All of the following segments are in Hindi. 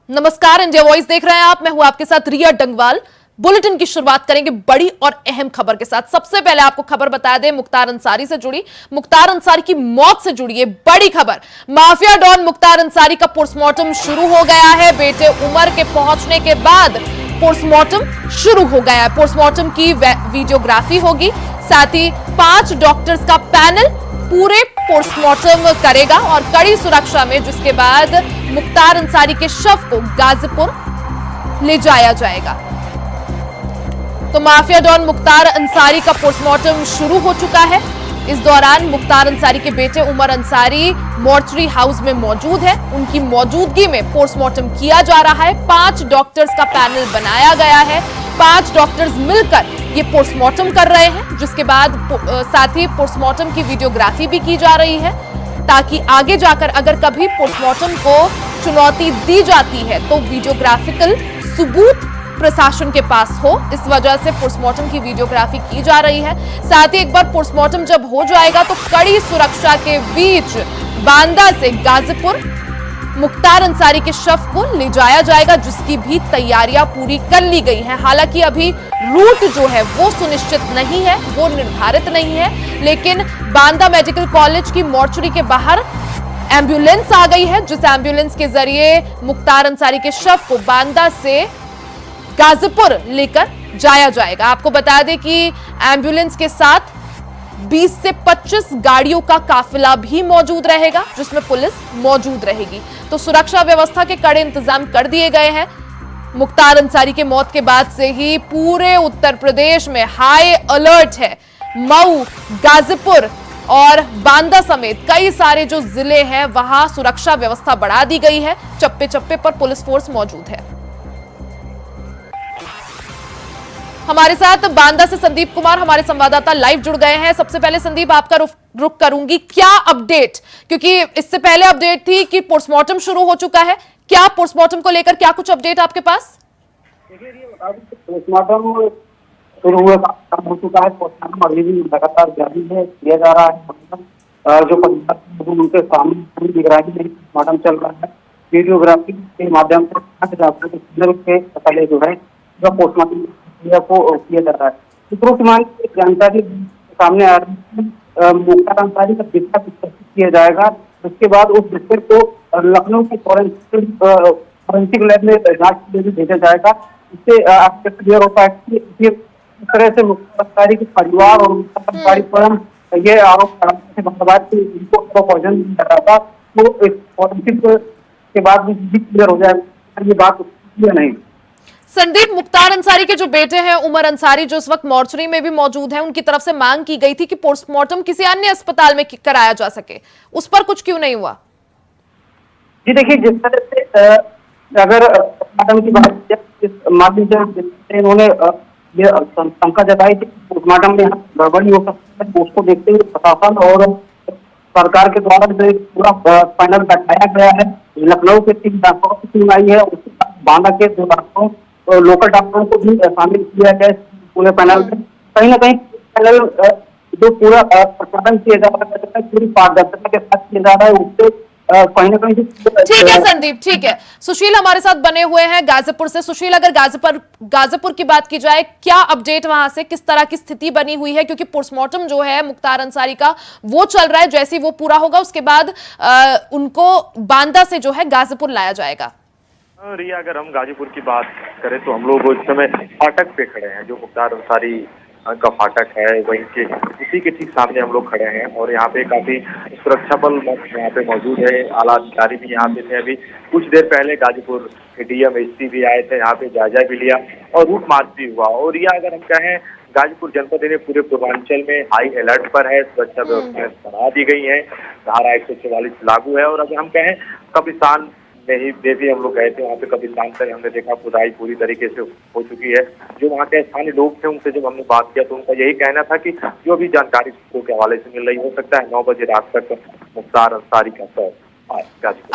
नमस्कार, इंडिया वॉइस देख रहे हैं आप। मैं हूं आपके साथ रिया डंगवाल। बुलेटिन की शुरुआत करेंगे बड़ी और अहम खबर के साथ। सबसे पहले आपको खबर बता दें मुख्तार अंसारी से जुड़ी, मुख्तार अंसारी की मौत से जुड़ी है बड़ी खबर। माफिया डॉन मुख्तार अंसारी का पोस्टमार्टम शुरू हो गया है। बेटे उमर के पहुंचने के बाद पोस्टमार्टम शुरू हो गया है। पोस्टमार्टम की वीडियोग्राफी होगी, साथ ही 5 डॉक्टर्स का पैनल पूरे पोस्टमार्टम करेगा और कड़ी सुरक्षा में, जिसके बाद मुख्तार अंसारी के शव को गाजीपुर ले जाया जाएगा। तो माफिया डॉन मुख्तार अंसारी का पोस्टमार्टम शुरू हो चुका है। इस दौरान मुख्तार अंसारी के बेटे उमर अंसारी मॉर्चरी हाउस में मौजूद है। उनकी मौजूदगी में पोस्टमार्टम किया जा रहा है। 5 डॉक्टर्स का पैनल बनाया गया है। 5 डॉक्टर्स मिलकर ये पोस्टमार्टम कर रहे हैं, जिसके बाद साथ ही पोस्टमार्टम की वीडियोग्राफी भी की जा रही है, ताकि आगे जाकर अगर कभी पोस्टमार्टम को चुनौती दी जाती है तो वीडियोग्राफिकल सबूत प्रशासन के पास हो। इस वजह से पोस्टमार्टम की वीडियोग्राफी की जा रही है। साथ ही एक बार पोस्टमार्टम जब हो जाएगा तो कड़ी सुरक्षा के बीच बांदा से गाजीपुर मुख्तार अंसारी के शव को ले जाया जाएगा, जिसकी भी तैयारियां पूरी कर ली गई हैं। हालांकि अभी रूट जो है वो सुनिश्चित नहीं है, वो निर्धारित नहीं है, लेकिन बांदा मेडिकल कॉलेज की मॉर्चरी के बाहर एम्बुलेंस आ गई है, जिस एम्बुलेंस के जरिए मुख्तार अंसारी के शव को बांदा से गाजीपुर लेकर जाया जाएगा। आपको बता दें कि एम्बुलेंस के साथ 20 से 25 गाड़ियों का काफिला भी मौजूद रहेगा, जिसमें पुलिस मौजूद रहेगी। तो सुरक्षा व्यवस्था के कड़े इंतजाम कर दिए गए हैं। मुख्तार अंसारी के मौत के बाद से ही पूरे उत्तर प्रदेश में हाई अलर्ट है। मऊ, गाजीपुर और बांदा समेत कई सारे जो जिले हैं वहां सुरक्षा व्यवस्था बढ़ा दी गई है। चप्पे चप्पे पर पुलिस फोर्स मौजूद है। हमारे साथ बांदा से संदीप कुमार हमारे संवाददाता लाइव जुड़ गए हैं। सबसे पहले संदीप, आपका रुख करूंगी, क्या अपडेट, क्योंकि इससे पहले अपडेट थी कि पोस्टमार्टम शुरू हो चुका है। क्या पोस्टमार्टम को लेकर क्या कुछ अपडेट आपके पास? पोस्टमार्टम शुरू हो चुका है। पोस्टमार्टम अभी भी लगातार जारी है, किया जा रहा है। जो उनके सामने निगरानी में पोस्टमार्टम चल रहा है। वीडियोग्राफी के माध्यम से पहले जो है पोस्टमार्टम को किया जा रहा है। सूत्रों की मांग जानकारी सामने आ रही है। मुख्तार अंसारी का बिस्तर किया जाएगा, उसके बाद उस बिस्तर को लखनऊ के फॉरेंसिक लैब में जांच के लिए भेजा जाएगा। इससे आपको क्लियर होता है कि इस तरह से मुख्तार अंसारी के परिवार और मुख्तार अंसारी पर ये आरोप इनको पॉइजन कर रहा था, तो फॉरेंसिक के बाद भी क्लियर हो जाएगा। ये बात क्लियर नहीं। संदीप, मुख्तार अंसारी के जो बेटे हैं उमर अंसारी, जो इस वक्त मॉर्चरी में भी मौजूद हैं, उनकी तरफ से मांग की गई थी कि पोस्टमार्टम किसी अन्य अस्पताल में कराया जा सके, उस पर कुछ क्यों नहीं हुआ? जी देखिए, जिस तरह से अगर पोस्टमार्टम की बात माध्यम से इन्होंने ये शंका जताई थी पोस्टमार्टम में गड़बड़ी हो सकती है, उसको देखते हुए प्रशासन और सरकार के द्वारा जो पूरा पैनल बैठाया गया है। लखनऊ के 3 डॉक्टरों की टीम आई है, उसके साथ बांदा के 2 डॉक्टरों लोकल डॉक्टरों को भी शामिल किया गया पूरे पैनल में। कहीं ना कहीं पैनल जो पूरा प्रसारण किया जा रहा है, पूरी पारदर्शिता के साथ किया जा रहा है, उससे कहीं ना कहीं। ठीक है संदीप, ठीक है। सुशील हमारे साथ बने हुए हैं गाजीपुर से। सुशील, अगर गाजीपुर की बात की जाए, क्या अपडेट वहां से, किस तरह की स्थिति बनी हुई है? क्योंकि पोस्टमार्टम जो है मुख्तार अंसारी का वो चल रहा है, जैसे ही वो पूरा होगा उसके बाद उनको बांदा से जो है गाजीपुर लाया जाएगा। रिया, अगर हम गाजीपुर की बात करें तो हम लोग इस समय फाटक पे खड़े हैं। जो मुख्तार अंसारी का फाटक है वहीं के उसी के ठीक सामने हम लोग खड़े हैं और यहाँ पे काफी सुरक्षा बल यहाँ पे मौजूद है। आला अधिकारी भी यहाँ पे थे। अभी कुछ देर पहले गाजीपुर डीएम एसपी भी आए थे, यहाँ पे जायजा भी लिया और रूट मार्च भी हुआ। और रिया, अगर हम कहें गाजीपुर जनपद में पूरे पूर्वांचल में हाई अलर्ट पर है, सुरक्षा व्यवस्थाएं बढ़ा दी गई है, धारा 144 लागू है। और अगर हम कहें कब्रिस्तान में भी हम लोग गए थे, वहाँ पे कब्रिस्तान तक हमने देखा खुदाई पूरी तरीके से हो चुकी है। जो वहाँ के स्थानीय लोग थे उनसे जब हमने बात किया तो उनका यही कहना था कि जो भी जानकारी के हवाले से मिल रही, हो सकता है 9 बजे रात तक मुख्तार अंसारी का शव।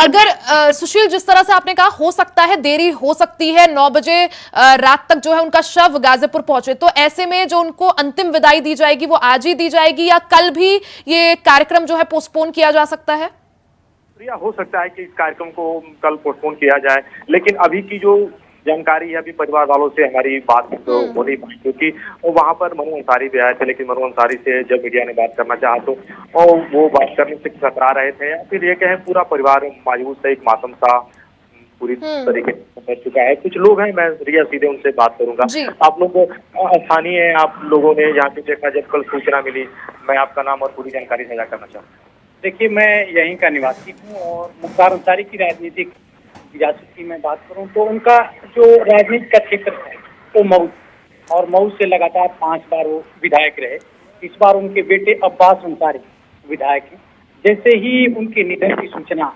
अगर सुशील, जिस तरह से आपने कहा हो सकता है, देरी हो सकती है, 9 बजे रात तक जो है उनका शव गाजीपुर पहुंचे, तो ऐसे में जो उनको अंतिम विदाई दी जाएगी वो आज ही दी जाएगी या कल भी ये कार्यक्रम जो है पोस्टपोन किया जा सकता है? या हो सकता है कि इस कार्यक्रम को कल पोस्टपोन किया जाए, लेकिन अभी की जो जानकारी है, अभी परिवार वालों से हमारी बात तो हो नहीं पाई, क्योंकि वहां पर मनु अंसारी भी आए थे, लेकिन मनु अंसारी से जब मीडिया ने बात करना चाहा तो और वो बात करने से कतरा रहे थे, या फिर ये कहें पूरा परिवार मायूस है, एक मातम सा पूरी तरीके से कर चुका है। कुछ लोग हैं, मैं रिया सीधे उनसे बात करूंगा। आप लोग स्थानीय हैं, आप लोगों ने यहाँ पे देखा जब कल सूचना मिली, मैं आपका नाम और पूरी जानकारी साझा करना चाहूँगा। देखिए, मैं यहीं का निवासी हूँ और मुख्तार अंसारी की राजनीतिक विरासत की मैं बात करूँ तो उनका जो राजनीति का क्षेत्र है वो मऊ, और मऊ से लगातार 5 बार वो विधायक रहे। इस बार उनके बेटे अब्बास अंसारी विधायक हैं। जैसे ही उनके निधन की सूचना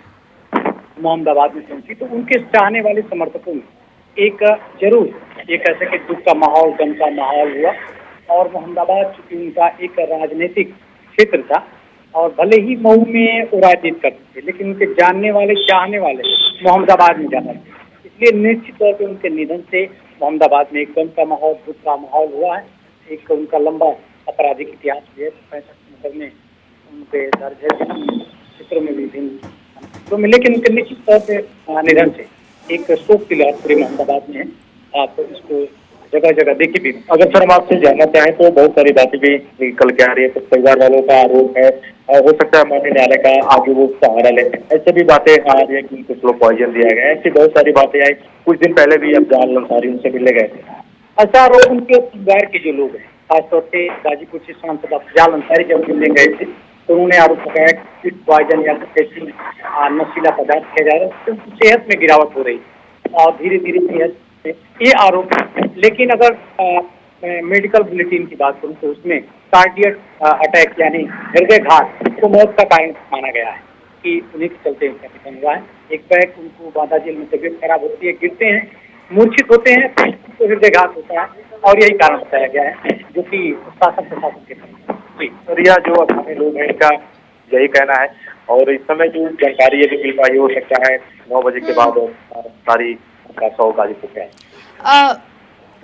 मोहम्मदाबाद में पहुंची तो उनके चाहने वाले समर्थकों में एक जरूर एक ऐसे कि दुख का माहौल, गम का माहौल हुआ। और मोहम्मदाबाद चूंकि उनका एक राजनीतिक क्षेत्र था और भले ही मऊ में वो राजनीति करते थे, लेकिन उनके जानने वाले, चाहने वाले मोहम्मदाबाद में जाना थे। इसलिए निश्चित तौर पर उनके निधन से मोहम्मदाबाद में एक गम का माहौल, दुख का माहौल हुआ है। एक उनका लंबा आपराधिक इतिहास भी है, 65 मुकदमे उनके दर्ज है, क्षेत्रों में विभिन्न तो में, लेकिन उनके निश्चित तौर पर निधन से एक शोक की लहर पूरे मोहम्मदाबाद में है। आप इसको जगह जगह देखिए भी। अगर सर हम आपसे जानना चाहें तो बहुत सारी बातें भी निकल के आ रही है, तो परिवार वालों का आरोप है, हो सकता है माननीय न्यायालय का आगे वो सहारा ले, ऐसे भी बातें आ रही है कि उनको स्लो पॉइजन दिया गया है, ऐसी बहुत सारी बातें आई। कुछ दिन पहले भी अफजाल अंसारी उनसे मिलने गए थे। अच्छा, और उनके परिवार के जो लोग हैं, खासतौर से गाजीपुर से सांसद अफजाल अंसारी जब मिलने गए थे तो उन्होंने आरोप लगाया कि पॉइजन या कैसी नशीला पदार्थ किया जा रहा है, तो सेहत में गिरावट हो रही और धीरे धीरे सेहत में ये आरोप है। लेकिन अगर मेडिकल बुलेटिन की बात करूँ तो उसमें कार्डियक अटैक यानी हृदयघात को मौत का कारण माना गया है कि उन्हीं के चलते उनका निधन हुआ है। एक बैग उनको बांदा जेल में तबीयत खराब होती है, गिरते हैं, मूर्छित होते हैं, तो हृदयघात होता है और यही कारण बताया गया है, जो कि शासन प्रशासन के रिया जो स्थानीय लोग हैं इनका यही कहना है। और इस समय जो जानकारी है मिल पाई, हो सकता है 9 बजे के बाद सारी का गाजीपुर के है।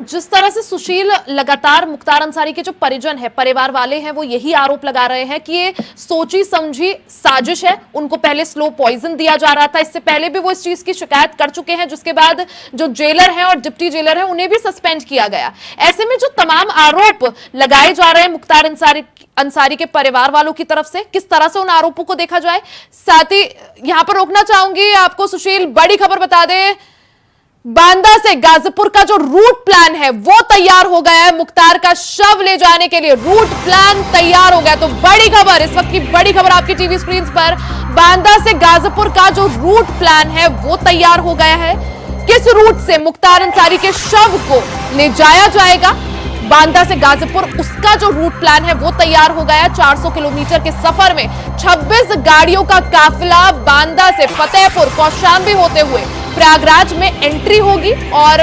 जिस तरह से सुशील लगातार मुख्तार अंसारी के जो परिजन है, परिवार वाले हैं, वो यही आरोप लगा रहे हैं कि ये सोची समझी साजिश है। उनको पहले स्लो पॉइजन दिया जा रहा था, इससे पहले भी वो इस चीज की शिकायत कर चुके हैं, जिसके बाद जो जेलर हैं और डिप्टी जेलर हैं उन्हें भी सस्पेंड किया गया। ऐसे में जो तमाम आरोप लगाए जा रहे हैं मुख्तार अंसारी के परिवार वालों की तरफ से, किस तरह से उन आरोपों को देखा जाए। साथ ही यहां पर रोकना चाहूंगी आपको सुशील, बड़ी खबर बता दें, बांदा से गाजीपुर का जो रूट प्लान है वो तैयार हो गया है। मुख्तार का शव ले जाने के लिए रूट प्लान तैयार हो गया। तो बड़ी खबर, इस वक्त की बड़ी खबर आपकी टीवी स्क्रीन पर, बांदा से गाजीपुर का जो रूट प्लान है वो तैयार हो गया है। किस रूट से मुख्तार अंसारी के शव को ले जाया जाएगा बांदा से गाजीपुर, उसका जो रूट प्लान है वो तैयार हो गया। 400 किलोमीटर के सफर में 26 गाड़ियों का काफिला बांदा से फतेहपुर, कौशाम्बी होते हुए प्रयागराज में एंट्री होगी और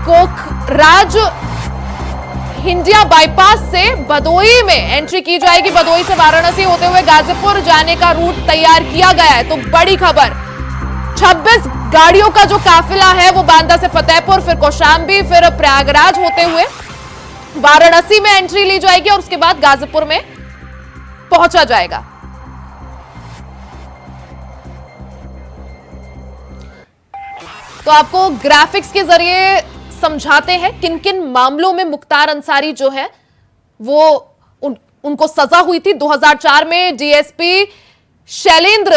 कोखराज हिंडिया बाईपास से भदोही में एंट्री की जाएगी। भदोही से वाराणसी होते हुए गाजीपुर जाने का रूट तैयार किया गया है। तो बड़ी खबर, 26 गाड़ियों का जो काफिला है वो बांदा से फतेहपुर, फिर कौशाम्बी, फिर प्रयागराज होते हुए वाराणसी में एंट्री ली जाएगी और उसके बाद गाजीपुर में पहुंचा जाएगा। तो आपको ग्राफिक्स के जरिए समझाते हैं किन किन मामलों में मुख्तार अंसारी जो है वो उनको सजा हुई थी। 2004 में डीएसपी शैलेंद्र,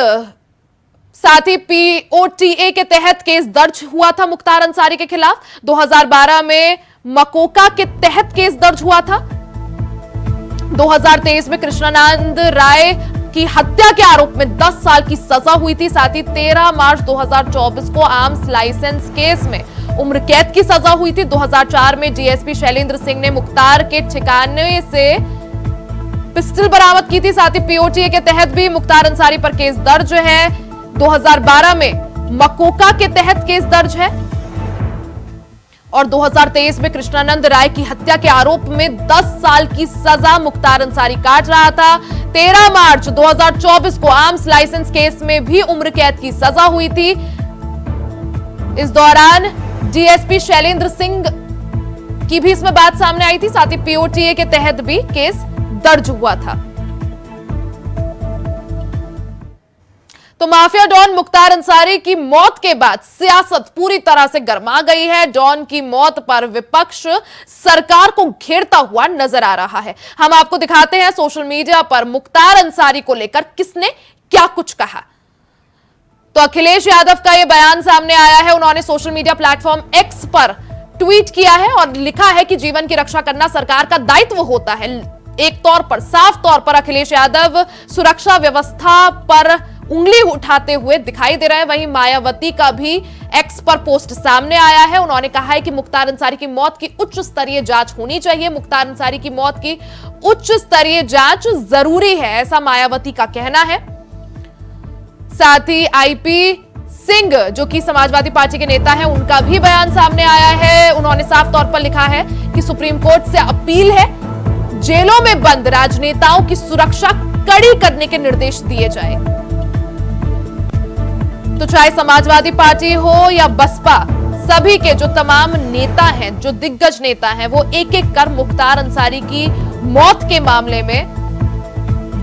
साथ ही पीओटीए के तहत केस दर्ज हुआ था मुख्तार अंसारी के खिलाफ। 2012 में मकोका के तहत केस दर्ज हुआ था। 2023 में कृष्णानंद राय की हत्या के आरोप में 10 साल की सजा हुई थी। साथ ही 13 मार्च 2024 को आर्म्स लाइसेंस केस में उम्र कैद की सजा हुई थी। 2004 में डीएसपी शैलेंद्र सिंह ने मुख्तार के ठिकाने से पिस्टल बरामद की थी। साथ ही पीओटीए के तहत भी मुख्तार अंसारी पर केस दर्ज है। 2012 में मकोका के तहत केस दर्ज है और 2023 में कृष्णानंद राय की हत्या के आरोप में 10 साल की सजा मुख्तार अंसारी काट रहा था। 13 मार्च 2024 को आर्म्स लाइसेंस केस में भी उम्र कैद की सजा हुई थी। इस दौरान डीएसपी शैलेंद्र सिंह की भी इसमें बात सामने आई थी। साथ ही पीओटीए के तहत भी केस दर्ज हुआ था। तो माफिया डॉन मुख्तार अंसारी की मौत के बाद सियासत पूरी तरह से गर्मा गई है। डॉन की मौत पर विपक्ष सरकार को घेरता हुआ नजर आ रहा है। हम आपको दिखाते हैं सोशल मीडिया पर मुख्तार अंसारी को लेकर किसने क्या कुछ कहा। तो अखिलेश यादव का यह बयान सामने आया है। उन्होंने सोशल मीडिया प्लेटफॉर्म एक्स पर ट्वीट किया है और लिखा है कि जीवन की रक्षा करना सरकार का दायित्व होता है। एक तौर पर, साफ तौर पर अखिलेश यादव सुरक्षा व्यवस्था पर उंगली उठाते हुए दिखाई दे रहे हैं। वहीं मायावती का भी एक्स पर पोस्ट सामने आया है। उन्होंने कहा है कि मुख्तार अंसारी की मौत की उच्च स्तरीय जांच होनी चाहिए। मुख्तार अंसारी की मौत की उच्च स्तरीय जांच जरूरी है, ऐसा मायावती का कहना है। साथ ही आईपी सिंह जो कि समाजवादी पार्टी के नेता हैं, उनका भी बयान सामने आया है। उन्होंने साफ तौर पर लिखा है कि सुप्रीम कोर्ट से अपील है, जेलों में बंद राजनेताओं की सुरक्षा कड़ी करने के निर्देश दिए जाए। तो चाहे समाजवादी पार्टी हो या बसपा, सभी के जो तमाम नेता हैं, जो दिग्गज नेता हैं, वो एक एक कर मुख्तार अंसारी की मौत के मामले में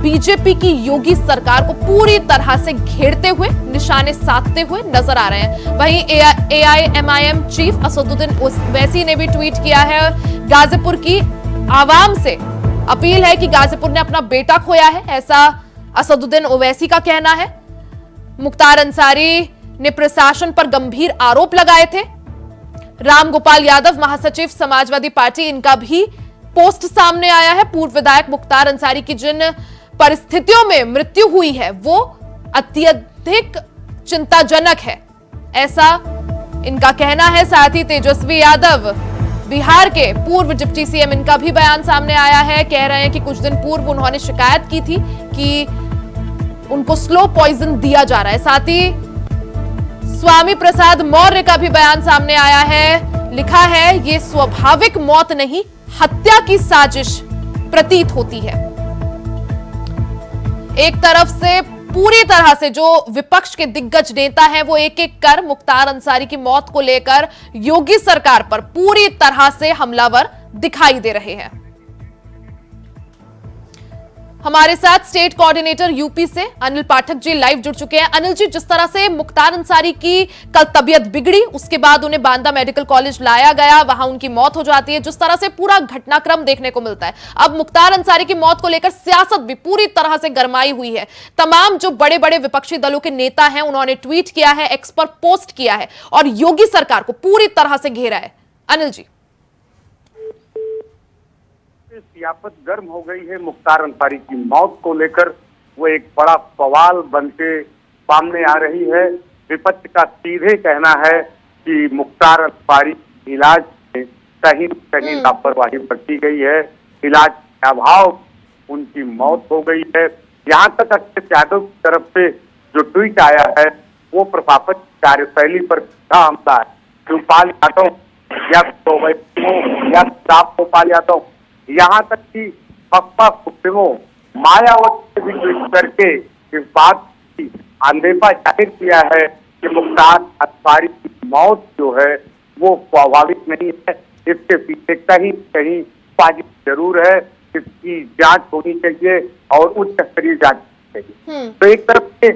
बीजेपी की योगी सरकार को पूरी तरह से घेरते हुए, निशाने साधते हुए नजर आ रहे हैं। वहीं एआईएमआईएम चीफ असदुद्दीन ओवैसी ने भी ट्वीट किया है। गाजीपुर की आवाम से अपील है कि गाजीपुर ने अपना बेटा खोया है, ऐसा असदुद्दीन ओवैसी का कहना है। मुख्तार अंसारी ने प्रशासन पर गंभीर आरोप लगाए थे। रामगोपाल यादव महासचिव समाजवादी पार्टी, इनका भी पोस्ट सामने आया है। पूर्व विधायक मुख्तार अंसारी की जिन परिस्थितियों में मृत्यु हुई है वो अत्यधिक चिंताजनक है, ऐसा इनका कहना है। साथ ही तेजस्वी यादव बिहार के पूर्व डिप्टी सीएम, इनका भी बयान सामने आया है। कह रहे हैं कि कुछ दिन पूर्व उन्होंने शिकायत की थी कि उनको स्लो पॉइजन दिया जा रहा है। साथ ही स्वामी प्रसाद मौर्य का भी बयान सामने आया है। लिखा है, ये स्वाभाविक मौत नहीं, हत्या की साजिश प्रतीत होती है। एक तरफ से पूरी तरह से जो विपक्ष के दिग्गज नेता हैं, वो एक एक कर मुख्तार अंसारी की मौत को लेकर योगी सरकार पर पूरी तरह से हमलावर दिखाई दे रहे हैं। हमारे साथ स्टेट कोऑर्डिनेटर यूपी से अनिल पाठक जी लाइव जुड़ चुके हैं। अनिल जी, जिस तरह से मुख्तार अंसारी की कल तबीयत बिगड़ी, उसके बाद उन्हें बांदा मेडिकल कॉलेज लाया गया, वहां उनकी मौत हो जाती है, जिस तरह से पूरा घटनाक्रम देखने को मिलता है, अब मुख्तार अंसारी की मौत को लेकर सियासत भी पूरी तरह से गरमाई हुई है। तमाम जो बड़े बड़े विपक्षी दलों के नेता हैं, उन्होंने ट्वीट किया है, एक्स पर पोस्ट किया है और योगी सरकार को पूरी तरह से घेरा है। अनिल जी, सियासत गर्म हो गई है। मुख्तार अंसारी की मौत को लेकर वो एक बड़ा सवाल बनके सामने आ रही है। विपक्ष का सीधे कहना है कि मुख्तार अंसारी इलाज में कहीं कहीं लापरवाही बरती गई है, इलाज के अभाव उनकी मौत हो गई है। यहाँ तक अखिलेश यादव की तरफ से जो ट्वीट आया है वो प्रशासक कार्यशैली पर हमला है। शिवपाल यादव या गोपाल यादव, यहाँ तक कि बसपा सुप्रीमो मायावती से भी ट्वीट करके इस बात की अंदेशा जाहिर किया है कि मुख्तार अंसारी की मौत जो है वो स्वाभाविक नहीं है, इसके पीछे कहीं कहीं साजिश जरूर है, इसकी जांच होनी चाहिए और उच्च स्तरीय जांच होनी चाहिए। तो एक तरफ से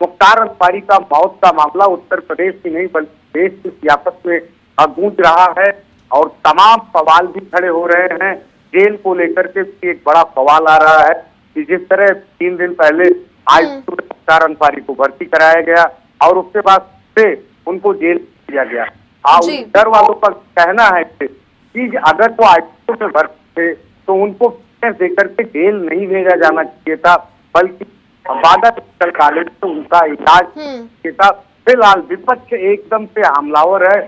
मुख्तार अंसारी का मौत का मामला उत्तर प्रदेश की नहीं बल्कि देश की सियासत में गूंज रहा है और तमाम सवाल भी खड़े हो रहे हैं। जेल को लेकर के भी एक बड़ा सवाल आ रहा है कि जिस तरह 3 दिन पहले आईसीयू में मुख्तार अंसारी को भर्ती कराया गया और उसके बाद से उनको जेल दिया गया। घर वालों का कहना है कि अगर तो आईसीयू में भर्ती थे तो उनको देकर के जेल नहीं भेजा जाना चाहिए था, बल्कि बांदा मेडिकल कॉलेज में उनका इलाज किया था। फिलहाल विपक्ष एकदम से हमलावर है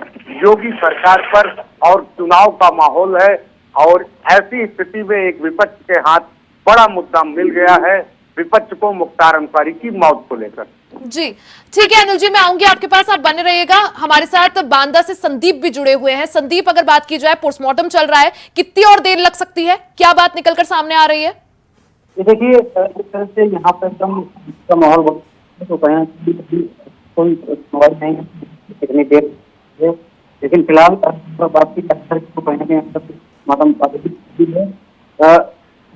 योगी सरकार पर और चुनाव का माहौल है और ऐसी स्थिति में एक विपक्ष के हाथ बड़ा मुद्दा मिल गया है विपक्ष को मुख्तार अंसारी की मौत को लेकर। जी ठीक है अनिल जी, मैं आऊंगी आपके पास, आप बने रहिएगा। हमारे साथ बांदा से संदीप भी जुड़े हुए हैं। संदीप, अगर बात की जाए, पोस्टमार्टम चल रहा है, कितनी और देर लग सकती है, क्या बात निकलकर सामने आ रही है? देखिए, इस तरह से यहाँ पर एकदम माहौल तो कोई मोबाइल नहीं कितनी देर है, लेकिन फिलहाल बात की तो कहीं ना कहीं है।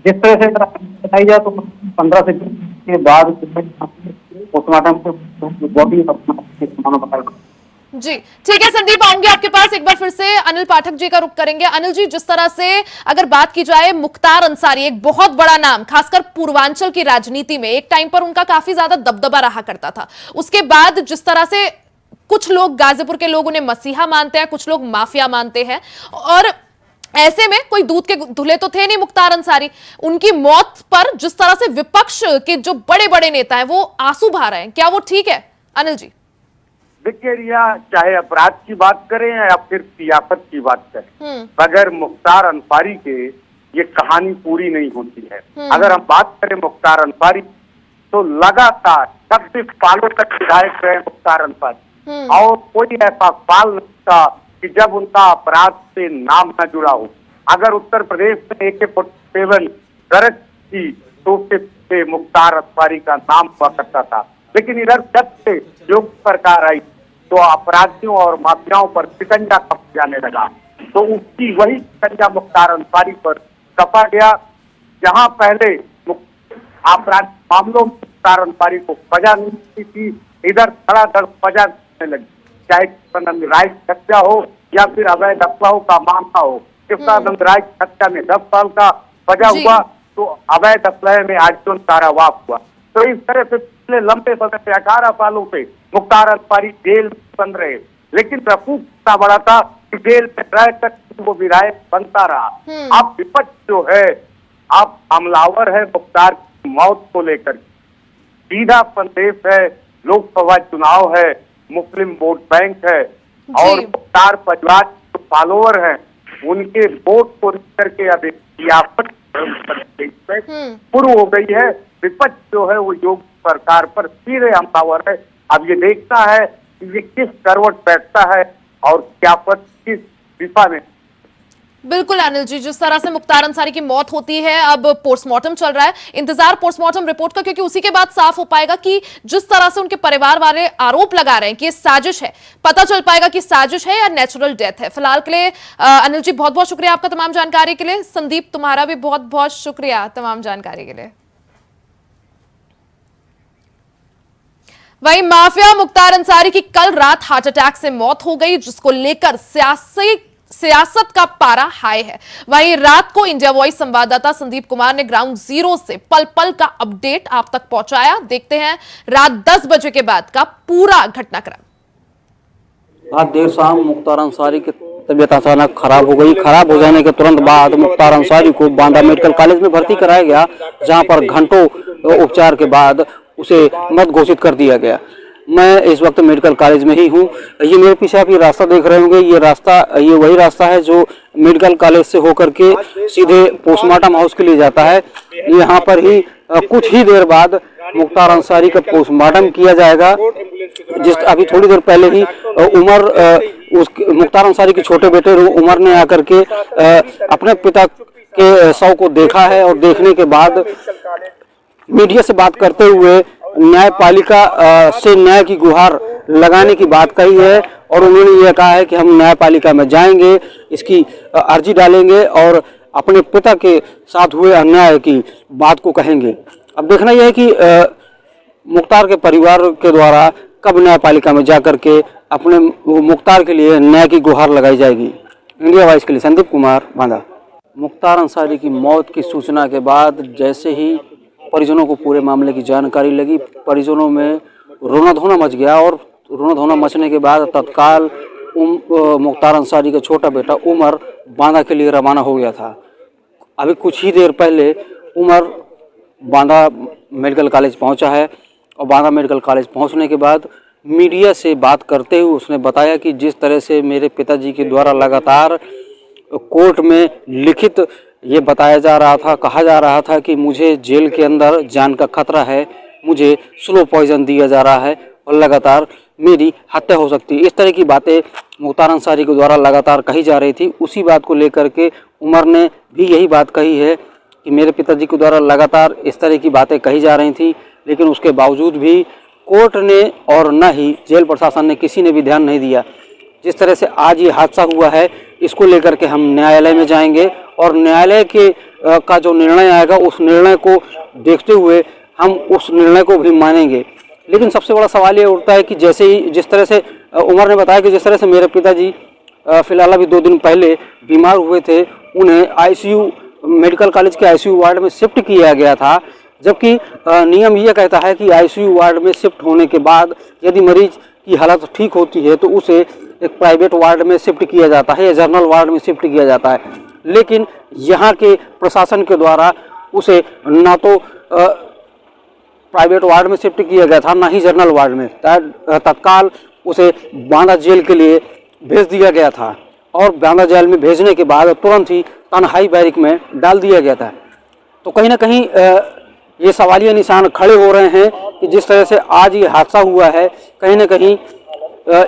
जिस तरह से बताई जाए तो 15 से 20 के बाद पोस्टमार्टम को बॉडी बताया। जी ठीक है संदीप, आऊंगी आपके पास एक बार फिर से। अनिल पाठक जी का रुख करेंगे। अनिल जी, जिस तरह से अगर बात की जाए, मुख्तार अंसारी एक बहुत बड़ा नाम, खासकर पूर्वांचल की राजनीति में एक टाइम पर उनका काफी ज्यादा दबदबा रहा करता था। उसके बाद जिस तरह से कुछ लोग, गाजीपुर के लोग उन्हें मसीहा मानते हैं, कुछ लोग माफिया मानते हैं, और ऐसे में कोई दूध के धुले तो थे नहीं मुख्तार अंसारी। उनकी मौत पर जिस तरह से विपक्ष के जो बड़े बड़े नेता हैं वो आंसू बहा रहे हैं, क्या वो ठीक है? अनिल जी देखिए रिया, चाहे अपराध की बात करें या फिर सियासत की बात करें, बगैर मुख्तार अंसारी के ये कहानी पूरी नहीं होती है। अगर हम बात करें मुख्तार अंसारी, तो लगातार 26 सालों तक विधायक रहे मुख्तार अंसारी, और कोई ऐसा साल नहीं था कि जब उनका अपराध से नाम न जुड़ा हो। अगर उत्तर प्रदेश में AK-47 गरज थी तो उससे मुख्तार अंसारी का नाम हुआ करता था, लेकिन इधर जब से योगी सरकार आई तो अपराधियों और माफियाओं पर शिकंजा कस जाने लगा, तो उसकी वही शिकंजा मुख्तार अंसारी पर कसा गया। जहां पहले आपराधिक मामलों में मुख्तार अंसारी को सजा नहीं मिलती थी, इधर धड़ाधड़ सजा मिलने लगी, चाहे कृष्णानंद राय की हत्या हो या फिर अवैध अफवाहों का मामला हो। कृष्णानंद राय की हत्या में 10 साल का सजा हुआ, तो अवैध अफवाह में आजीवन कारावास हुआ। तो इस तरह से पिछले लंबे समय से 18 सालों से मुख्तार अंसारी जेल में बंद रहे, लेकिन प्रकोप इतना बड़ा था कि जेल में रह तक वो विधायक बनता रहा। अब विपक्ष जो है, अब हमलावर है मुख्तार की मौत को लेकर। सीधा संदेश है, लोकसभा चुनाव है, मुस्लिम वोट बैंक है, और मुख्तार परिवार जो फॉलोअर हैं उनके वोट को लेकर के अब सियासत शुरू हो गई है। विपक्ष जो है वो योगी सरकार पर सीधे हमलावर है। अब ये देखना है कि ये किस करवट बैठता है और क्या पद किस दिशा में। बिल्कुल अनिल जी, जिस तरह से मुख्तार अंसारी की मौत होती है, अब पोस्टमार्टम चल रहा है, इंतजार पोस्टमार्टम रिपोर्ट का, क्योंकि उसी के बाद साफ हो पाएगा कि जिस तरह से उनके परिवार वाले आरोप लगा रहे हैं कि ये साजिश है, पता चल पाएगा कि साजिश है या नेचुरल डेथ है। फिलहाल के लिए अनिल जी बहुत बहुत शुक्रिया आपका तमाम जानकारी के लिए। संदीप, तुम्हारा भी बहुत बहुत शुक्रिया तमाम जानकारी के लिए। वहीं माफिया मुख्तार अंसारी की कल रात हार्ट अटैक से मौत हो गई, जिसको लेकर सियासत का पारा हाई है। वहीं रात को इंडिया वॉइस संवाददाता संदीप कुमार ने ग्राउंड जीरो से पल पल का अपडेट आप तक पहुंचाया। देखते हैं रात 10 बजे के बाद का पूरा घटनाक्रम। आज देर शाम मुख्तार अंसारी की तबीयत अचानक खराब हो गई। खराब हो जाने के तुरंत बाद मुख्तार अंसारी को बांदा मेडिकल कॉलेज में भर्ती कराया गया, जहां पर घंटों उपचार के बाद उसे मृत घोषित कर दिया गया। मैं इस वक्त मेडिकल कॉलेज में ही हूँ। ये मेरे पीछे आप ये रास्ता देख रहे होंगे, ये वही रास्ता है जो मेडिकल कॉलेज से होकर के सीधे पोस्टमार्टम हाउस के लिए जाता है। यहाँ पर ही कुछ ही देर बाद मुख्तार अंसारी का पोस्टमार्टम किया जाएगा। अभी थोड़ी देर पहले ही मुख्तार अंसारी के छोटे बेटे उमर ने आकर के अपने पिता के शव को देखा है, और देखने के बाद मीडिया से बात करते हुए न्यायपालिका से न्याय की गुहार लगाने की बात कही है, और उन्होंने यह कहा है कि हम न्यायपालिका में जाएंगे, इसकी अर्जी डालेंगे और अपने पिता के साथ हुए अन्याय की बात को कहेंगे। अब देखना यह है कि मुख्तार के परिवार के द्वारा कब न्यायपालिका में जाकर के अपने मुख्तार के लिए न्याय की गुहार लगाई जाएगी। इंडिया वॉइस के लिए संदीप कुमार, बांदा। मुख्तार अंसारी की मौत की सूचना के बाद जैसे ही परिजनों को पूरे मामले की जानकारी लगी, परिजनों में रोना धोना मच गया, और रोना धोना मचने के बाद तत्काल मुख्तार अंसारी का छोटा बेटा उमर बांदा के लिए रवाना हो गया था। अभी कुछ ही देर पहले उमर बांदा मेडिकल कॉलेज पहुंचा है, और बांदा मेडिकल कॉलेज पहुंचने के बाद मीडिया से बात करते हुए उसने बताया कि जिस तरह से मेरे पिताजी के द्वारा लगातार कोर्ट में लिखित ये बताया जा रहा था, कहा जा रहा था कि मुझे जेल के अंदर जान का खतरा है, मुझे स्लो पॉइजन दिया जा रहा है और लगातार मेरी हत्या हो सकती है। इस तरह की बातें मुख्तार अंसारी के द्वारा लगातार कही जा रही थी। उसी बात को लेकर के उमर ने भी यही बात कही है कि मेरे पिताजी के द्वारा लगातार इस तरह की बातें कही जा रही थी, लेकिन उसके बावजूद भी कोर्ट ने और न ही जेल प्रशासन ने, किसी ने भी ध्यान नहीं दिया। जिस तरह से आज ये हादसा हुआ है, इसको लेकर के हम न्यायालय में जाएंगे, और न्यायालय के का जो निर्णय आएगा उस निर्णय को देखते हुए हम उस निर्णय को भी मानेंगे। लेकिन सबसे बड़ा सवाल ये उठता है कि जैसे ही जिस तरह से उमर ने बताया कि जिस तरह से मेरे पिताजी फिलहाल अभी 2 दिन पहले बीमार हुए थे, उन्हें आईसीयू मेडिकल कॉलेज के आईसीयू वार्ड में शिफ्ट किया गया था, जबकि नियम यह कहता है कि आईसीयू वार्ड में शिफ्ट होने के बाद यदि मरीज की हालत ठीक होती है तो उसे एक प्राइवेट वार्ड में शिफ्ट किया जाता है या जनरल वार्ड में शिफ्ट किया जाता है। लेकिन यहाँ के प्रशासन के द्वारा उसे ना तो प्राइवेट वार्ड में शिफ्ट किया गया था, ना ही जनरल वार्ड में। तत्काल उसे बांदा जेल के लिए भेज दिया गया था और बांदा जेल में भेजने के बाद तुरंत ही तन्हाई बैरिक में डाल दिया गया था। तो कहीं ना कहीं ये सवालिया निशान खड़े हो रहे हैं कि जिस तरह से आज ये हादसा हुआ है, कहीं ना कहीं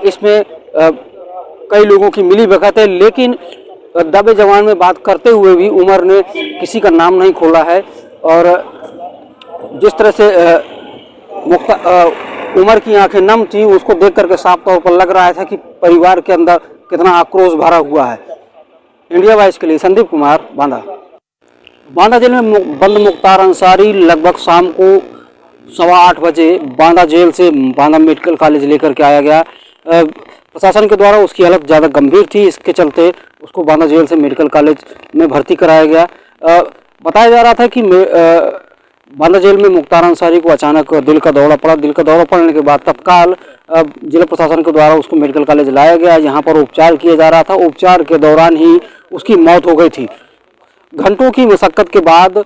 इसमें कई लोगों की मिली भगत है, लेकिन दबे जवान में बात करते हुए भी उमर ने किसी का नाम नहीं खोला है। और जिस तरह से उमर की आंखें नम थी, उसको देख करके साफ तौर पर लग रहा था कि परिवार के अंदर कितना आक्रोश भरा हुआ है। इंडिया वॉइस के लिए संदीप कुमार, बांदा। बांदा जेल में बंद मुख्तार अंसारी लगभग शाम को 8:15 बजे बांदा जेल से बांदा मेडिकल कॉलेज लेकर के आया गया। प्रशासन के द्वारा उसकी हालत ज़्यादा गंभीर थी, इसके चलते उसको बांदा जेल से मेडिकल कॉलेज में भर्ती कराया गया। बताया जा रहा था कि बांदा जेल में मुख्तार अंसारी को अचानक दिल का दौरा पड़ा। दिल का दौरा पड़ने के बाद तत्काल जिला प्रशासन के द्वारा उसको मेडिकल कॉलेज लाया गया। यहाँ पर उपचार किया जा रहा था। उपचार के दौरान ही उसकी मौत हो गई थी। घंटों की मशक्कत के बाद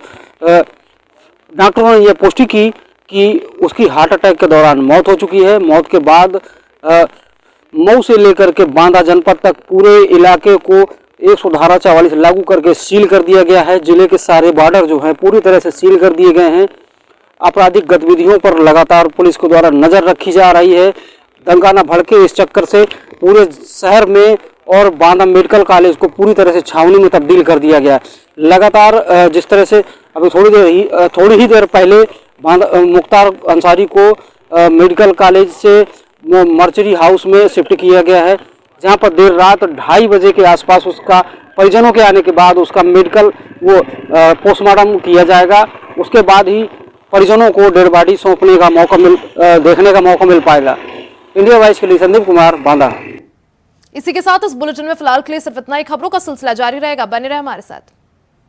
डॉक्टरों ने यह पुष्टि की कि उसकी हार्ट अटैक के दौरान मौत हो चुकी है। मौत के बाद मऊ से लेकर के बांदा जनपद तक पूरे इलाके को 144 लागू करके सील कर दिया गया है। जिले के सारे बॉर्डर जो हैं पूरी तरह से सील कर दिए गए हैं। आपराधिक गतिविधियों पर लगातार पुलिस के द्वारा नज़र रखी जा रही है। दंगा न भड़के इस चक्कर से पूरे शहर में और बांदा मेडिकल कॉलेज को पूरी तरह से छावनी में तब्दील कर दिया गया। लगातार जिस तरह से अभी थोड़ी ही देर पहले मुख्तार अंसारी को मेडिकल कॉलेज से मर्चरी हाउस में शिफ्ट किया गया है, जहां पर देर रात 2:30 बजे के आसपास उसका परिजनों के आने के बाद उसका मेडिकल पोस्टमार्टम किया जाएगा। उसके बाद ही परिजनों को डेड बॉडी सौंपने का देखने का मौका मिल पाएगा। इंडिया वॉइस के लिए संदीप कुमार, बांदा। इसी के साथ इस बुलेटिन में फिलहाल के लिए सिर्फ इतना ही। खबरों का सिलसिला जारी रहेगा, बने रहे हमारे साथ।